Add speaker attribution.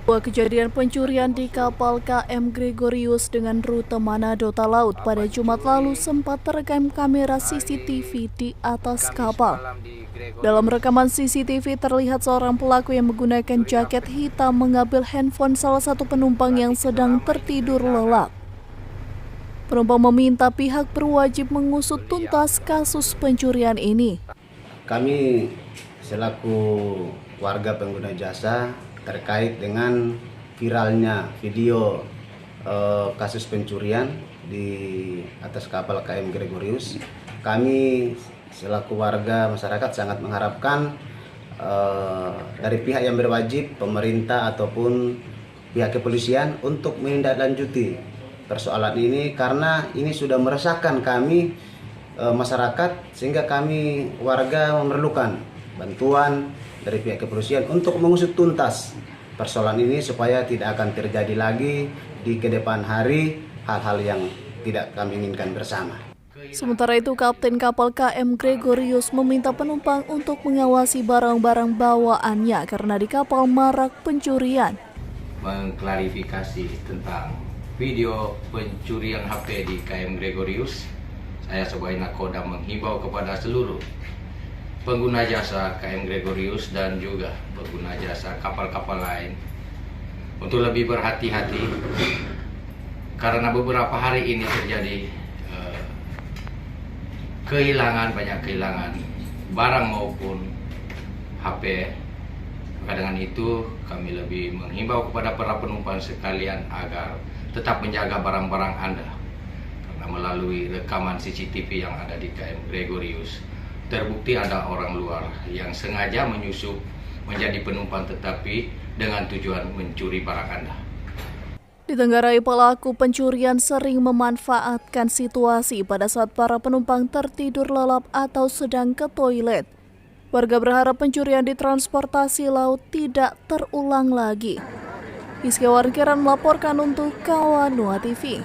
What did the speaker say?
Speaker 1: Sebuah kejadian pencurian di kapal KM Gregorius dengan rute Manado Talaut pada Jumat lalu sempat terekam kamera CCTV di atas kapal. Dalam rekaman CCTV terlihat seorang pelaku yang menggunakan jaket hitam mengambil handphone salah satu penumpang yang sedang tertidur lelap. Penumpang meminta pihak berwajib mengusut tuntas kasus pencurian ini.
Speaker 2: Kami selaku warga pengguna jasa terkait dengan viralnya video kasus pencurian di atas kapal KM Gregorius, kami selaku warga masyarakat sangat mengharapkan dari pihak yang berwajib, pemerintah ataupun pihak kepolisian untuk menindaklanjuti persoalan ini, karena ini sudah meresahkan kami masyarakat, sehingga kami warga memerlukan bantuan dari pihak kepolisian untuk mengusut tuntas persoalan ini supaya tidak akan terjadi lagi di kedepan hari hal-hal yang tidak kami inginkan bersama.
Speaker 1: Sementara itu, Kapten kapal KM Gregorius meminta penumpang untuk mengawasi barang-barang bawaannya karena di kapal marak pencurian.
Speaker 3: Mengklarifikasi tentang video pencurian HP di KM Gregorius, saya sebagai nakoda menghimbau kepada seluruh pengguna jasa KM Gregorius dan juga pengguna jasa kapal-kapal lain untuk lebih berhati-hati, karena beberapa hari ini terjadi banyak kehilangan barang maupun HP. Maka dengan itu kami lebih menghimbau kepada para penumpang sekalian agar tetap menjaga barang-barang Anda, karena melalui rekaman CCTV yang ada di KM Gregorius terbukti ada orang luar yang sengaja menyusup menjadi penumpang tetapi dengan tujuan mencuri barang Anda.
Speaker 1: Ditenggarai, pelaku pencurian sering memanfaatkan situasi pada saat para penumpang tertidur lelap atau sedang ke toilet. Warga berharap pencurian di transportasi laut tidak terulang lagi. Rizky Warkiran melaporkan untuk Kawanua TV.